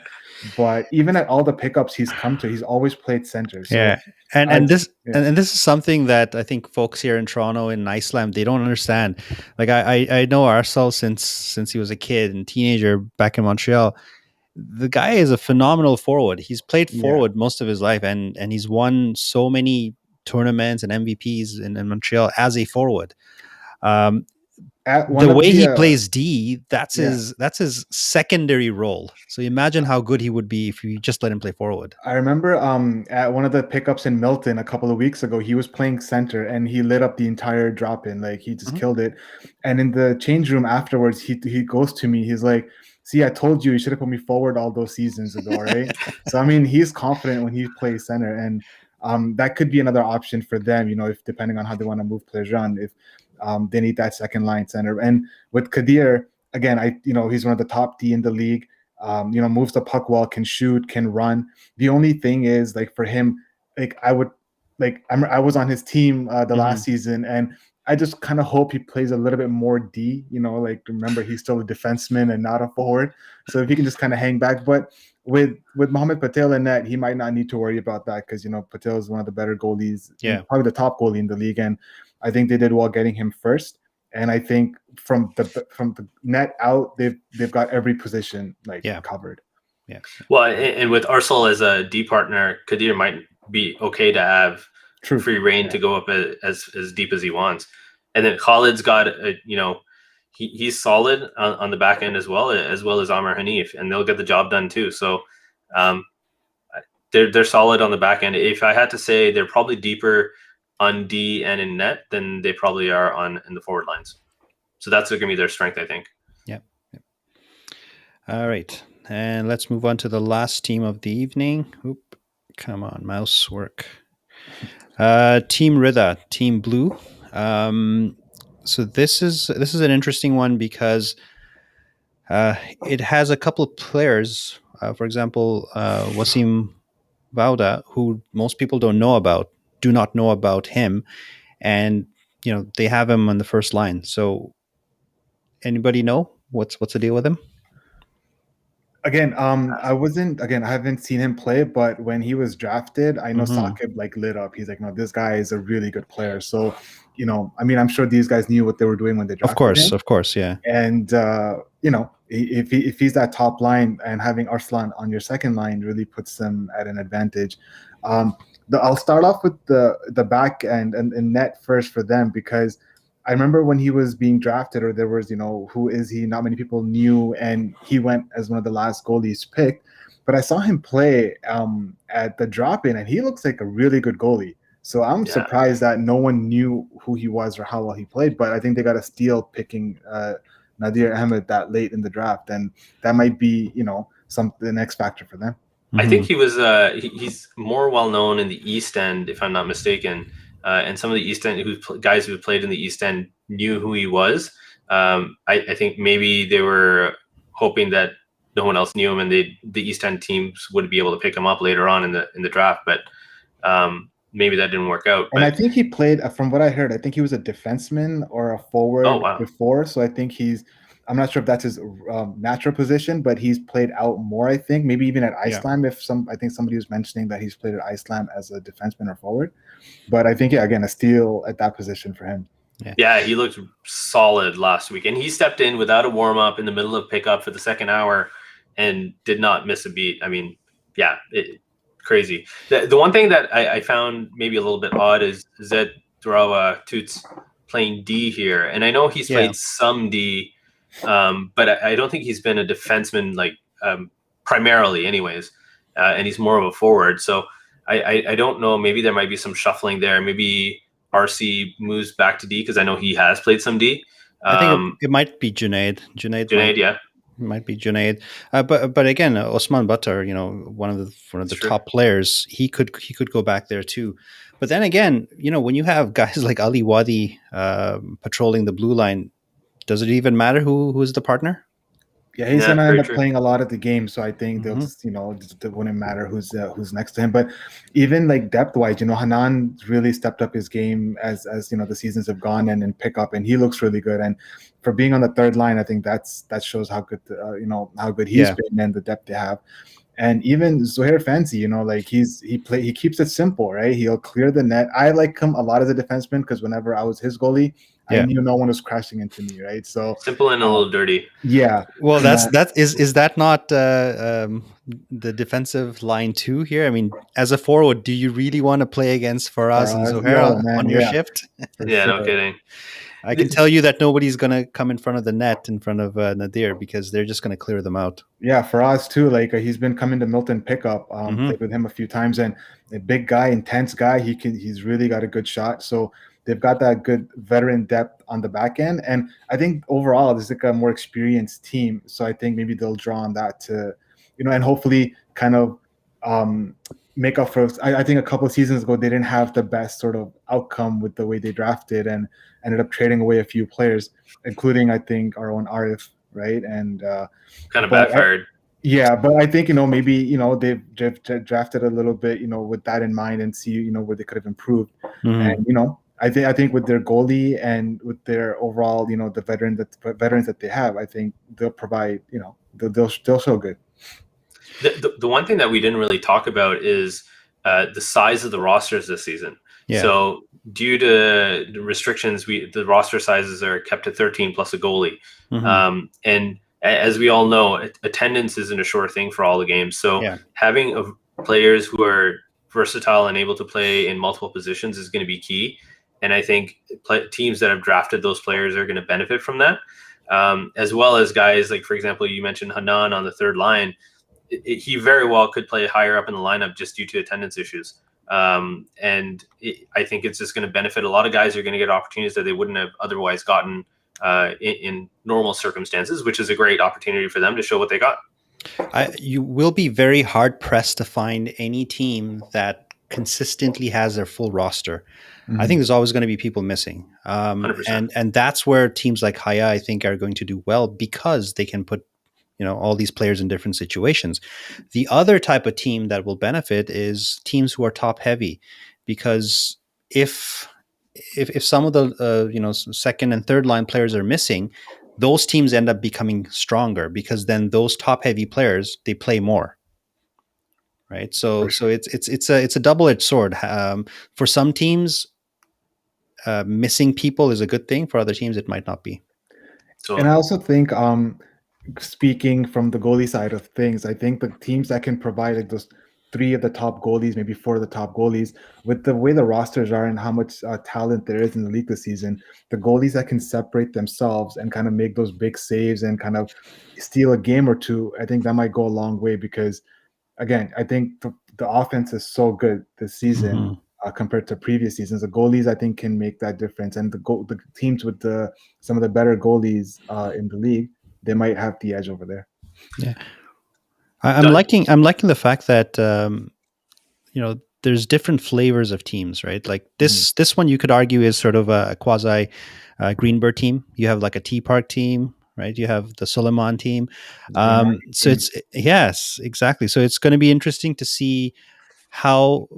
But even at all the pickups he's come to, he's always played center. So and this is something that I think folks here in Toronto and Iceland, they don't understand. Like I know Arcel since he was a kid and teenager back in Montreal. The guy is a phenomenal forward. He's played forward most of his life, and he's won so many tournaments and MVPs in Montreal as a forward. The way he plays D, that's his secondary role. So imagine how good he would be if you just let him play forward. I remember at one of the pickups in Milton a couple of weeks ago, he was playing center and he lit up the entire drop-in. Like, he just killed it. And in the change room afterwards, he goes to me. He's like, see, I told you should have put me forward all those seasons ago, right? So, I mean, he's confident when he plays center. And that could be another option for them, if depending on how they want to move players around, if they need that second line center. And with Kadir, again, he's one of the top D in the league. Moves the puck well, can shoot, can run. The only thing is, like, for him, like, I was on his team the last season, and I just kind of hope he plays a little bit more D, remember, he's still a defenseman and not a forward. So if he can just kind of hang back. But with Mohamed Patel in net, he might not need to worry about that, because, Patel is one of the better goalies, probably the top goalie in the league. And I think they did well getting him first. And I think from the net out, they've got every position covered. Yeah. Well, and with Arcel as a D partner, Kadir might be okay to have free reign to go up as deep as he wants. And then Khalid's got he's solid on the back end as well as Amr Hanif, and they'll get the job done too. So they're solid on the back end. If I had to say, they're probably deeper on D and in net than they probably are in the forward lines. So that's going to be their strength, I think. Yeah. All right. And let's move on to the last team of the evening. Oop, come on, mouse work. Team Rida, Team Blue. So this is an interesting one because it has a couple of players. For example, Wasim Vauda, who most people do not know about him, and they have him on the first line. So anybody know what's the deal with him? Again, I haven't seen him play, but when he was drafted, I know Sakib lit up. He's like, no, this guy is a really good player. So, I'm sure these guys knew what they were doing when they drafted him. Of course, yeah. And if he's that top line, and having Arslan on your second line really puts them at an advantage. I'll start off with the back end and net first for them, because I remember when he was being drafted, or there was, who is he? Not many people knew, and he went as one of the last goalies picked. But I saw him play at the drop-in, and he looks like a really good goalie. So I'm surprised that no one knew who he was or how well he played. But I think they got a steal picking Nadir Ahmed that late in the draft, and that might be, the next factor for them. I think he was he's more well known in the East End, if I'm not mistaken. And some of the East End guys who played in the East End knew who he was. I think maybe they were hoping that no one else knew him, and the East End teams would be able to pick him up later on in the draft. But maybe that didn't work out. And I think he played, from what I heard, I think he was a defenseman or a forward before. So I think I'm not sure if that's his natural position, but he's played out more, I think. Maybe even at Iceland, I think somebody was mentioning that he's played at Iceland as a defenseman or forward. But I think, again, a steal at that position for him. Yeah, he looked solid last week. And he stepped in without a warm-up in the middle of pickup for the second hour and did not miss a beat. I mean, yeah, crazy. The one thing that I found maybe a little bit odd is Zed Durawa Toots playing D here. And I know he's played some D, but I don't think he's been a defenseman, like primarily anyways. And he's more of a forward. So I don't know. Maybe there might be some shuffling there. Maybe RC moves back to D, because I know he has played some D. I think it might be Junaid. Junaid, yeah. It might be Junaid, but again, Osman Buttar, one of the top players, he could go back there too. But then again, when you have guys like Ali Wadi patrolling the blue line, does it even matter who is the partner? Yeah, he's gonna end up playing a lot of the game, so I think they'll just, it wouldn't matter who's next to him. But even like depth wise, Hanan really stepped up his game as the seasons have gone and pick up, and he looks really good. And for being on the third line, I think that shows how good how good he's been and the depth they have. And even Zohair Fancy, like he keeps it simple, right? He'll clear the net. I like him a lot as a defenseman, because whenever I was his goalie, I knew no one was crashing into me, right? So simple and a little dirty. Yeah. Well, is that not the defensive line too here? I mean, as a forward, do you really want to play against Faraz and Zohair on your shift? Yeah, no kidding. I can tell you that nobody's going to come in front of the net in front of Nadir, because they're just going to clear them out. Yeah, Faraz too. Like he's been coming to Milton pickup. Played with him a few times, and a big guy, intense guy. He's really got a good shot. So they've got that good veteran depth on the back end. And I think overall, this is like a more experienced team. So I think maybe they'll draw on that to, and hopefully kind of make up for. I think a couple of seasons ago, they didn't have the best sort of outcome with the way they drafted and ended up trading away a few players, including, I think, our own Arif, right? And kind of backfired. But I think, maybe, they've drafted a little bit, with that in mind, and see, where they could have improved. And, I think with their goalie and with their overall, the veterans that they have, I think they'll provide, they'll show good. The one thing that we didn't really talk about is the size of the rosters this season. Yeah. So due to the restrictions, the roster sizes are kept at 13 plus a goalie. And as we all know, attendance isn't a sure thing for all the games. So having players who are versatile and able to play in multiple positions is going to be key. And I think teams that have drafted those players are going to benefit from that, as well as guys like, for example, you mentioned Hanan on the third line. He very well could play higher up in the lineup just due to attendance issues. I think it's just going to benefit a lot of guys. Who are going to get opportunities that they wouldn't have otherwise gotten in normal circumstances, which is a great opportunity for them to show what they got. You will be very hard pressed to find any team that consistently has their full roster. I think there's always going to be people missing. And that's where teams like Haya, I think, are going to do well, because they can put all these players in different situations. The other type of team that will benefit is teams who are top heavy, because if some of the second and third line players are missing, those teams end up becoming stronger, because then those top heavy players, they play more. Right. So it's a double-edged sword. For some teams, missing people is a good thing. For other teams, it might not be. And I also think, speaking from the goalie side of things, I think the teams that can provide like those 3 of the top goalies, maybe 4 of the top goalies. With the way the rosters are and how much talent there is in the league this season, the goalies that can separate themselves and kind of make those big saves and kind of steal a game or two, I think that might go a long way because, again, I think the offense is so good this season compared to previous seasons. The goalies, I think, can make that difference, and the teams with some of the better goalies in the league, they might have the edge over there. Yeah, I'm liking the fact that there's different flavors of teams, right? Like this one you could argue is sort of a quasi Greenberg team. You have like a T Park team, right? You have the Suleiman team. So it's yes, exactly. So it's going to be interesting to see how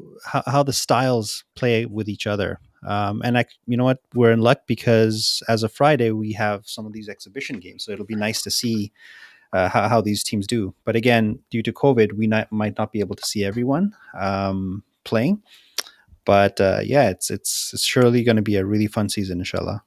the styles play with each other. And you know what, we're in luck because as of Friday we have some of these exhibition games, so it'll be nice to see how these teams do. But again, due to COVID, we might not be able to see everyone playing. But yeah, it's surely going to be a really fun season, inshallah.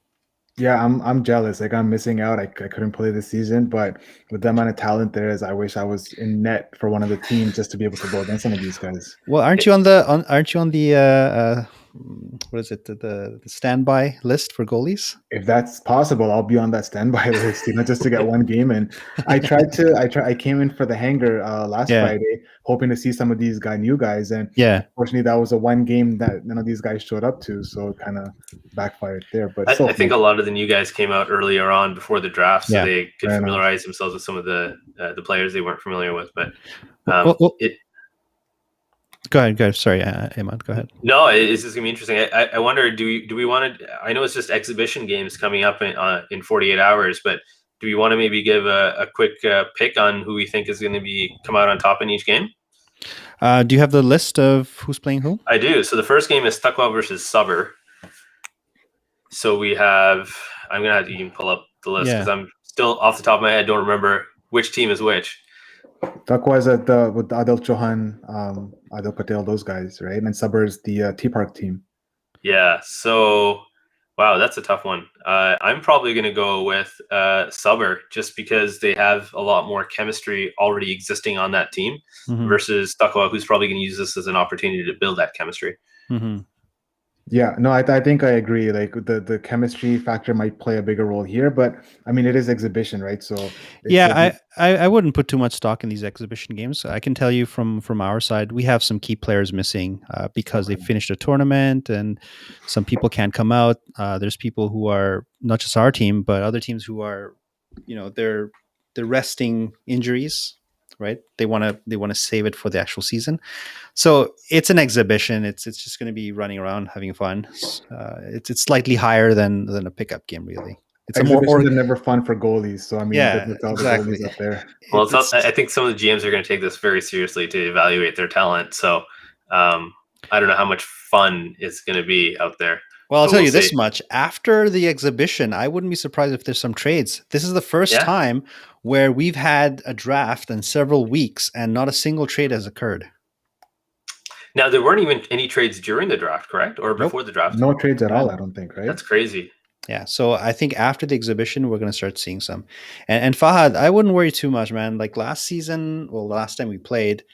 Yeah, I'm jealous. Like I'm missing out. I couldn't play this season, but with the amount of talent there is, I wish I was in net for one of the teams just to be able to go against some of these guys. Well, aren't you on the what is it, the standby list for goalies? If that's possible, I'll be on that standby list, just to get one game. And I came in for the hangar last Friday, hoping to see some of these new guys. And unfortunately, that was a one game that none of these guys showed up to. So it kind of backfired there. But I think a lot of the new guys came out earlier on before the draft, so they could familiarize themselves with some of the players they weren't familiar with. But Go ahead. Sorry, Iman, go ahead. No, it's just gonna be interesting. I wonder, do we want to? I know it's just exhibition games coming up in 48 hours, but do we want to maybe give a quick pick on who we think is going to be come out on top in each game? Do you have the list of who's playing who? I do. So the first game is Taqwa versus Sabr. So we have. I'm gonna have to even pull up the list because I'm still off the top of my head don't remember which team is which. Taqwa is with Adil Chauhan, Adil Patel, those guys, right? And Sabr is the T Park team. Yeah. So, wow, that's a tough one. I'm probably going to go with Sabr just because they have a lot more chemistry already existing on that team versus Taqwa, who's probably going to use this as an opportunity to build that chemistry. Yeah, no, I think I agree. Like the chemistry factor might play a bigger role here, but I mean, it is exhibition, right? So I wouldn't put too much stock in these exhibition games. I can tell you from our side, we have some key players missing because they finished a tournament, and some people can't come out. There's people who are not just our team, but other teams who are, they're resting injuries. Right? They want to save it for the actual season. So it's an exhibition. It's just going to be running around having fun. It's slightly higher than a pickup game, really. It's exhibitions are never fun for goalies. So I mean, exactly. The goalies up there. Well, I think some of the GMs are going to take this very seriously to evaluate their talent. So I don't know how much fun it's going to be out there. Well, I'll tell you this much. After the exhibition, I wouldn't be surprised if there's some trades. This is the first time where we've had a draft in several weeks and not a single trade has occurred. Now, there weren't even any trades during the draft, correct? Or before the draft? No trades at all, I don't think, right? That's crazy. Yeah, so I think after the exhibition, we're going to start seeing some. And Fahad, I wouldn't worry too much, man. Like last time we played,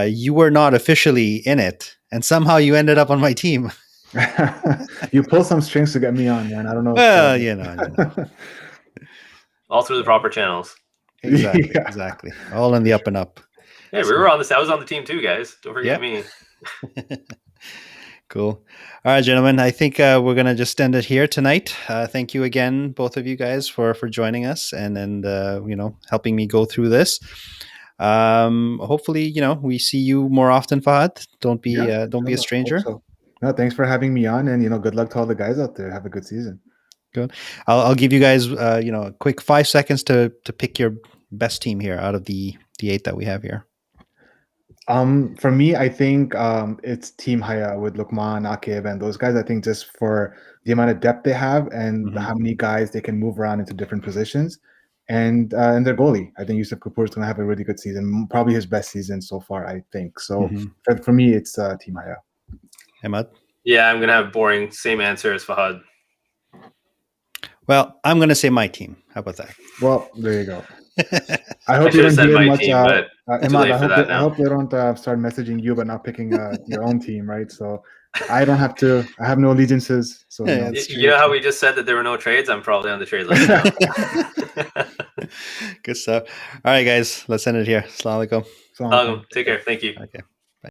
you were not officially in it. And somehow you ended up on my team. You pull some strings to get me on, man. I don't know. Well, you know. All through the proper channels. Exactly. All in the up and up. Yeah, we were on this. I was on the team too, guys. Don't forget me. Cool. All right, gentlemen. I think we're gonna just end it here tonight. Thank you again, both of you guys, for joining us and helping me go through this. Hopefully, we see you more often, Fahad. Don't be a stranger. So. No, thanks for having me on, and good luck to all the guys out there. Have a good season. Good. I'll give you guys a quick 5 seconds to pick your best team here out of the 8 that we have here. For me, I think it's Team Haya with Luqman, Akib, and those guys. I think just for the amount of depth they have and how many guys they can move around into different positions, and their goalie. I think Yusuf Kapoor is going to have a really good season, probably his best season so far, I think. So for me, it's Team Haya. Ahmad? Yeah, I'm going to have boring. Same answer as Fahad. Well, I'm going to say my team. How about that? Well, there you go. I hope should you have don't said hear my much. team, but too Imad, late for that I now. hope they don't start messaging you, but not picking your own team, right? So I don't have to. I have no allegiances. So Yeah, no. You know how we just said that there were no trades? I'm probably on the trade list now. Good stuff. All right, guys, let's end it here. Assalamu alaikum. So Take care. Thank you. Okay.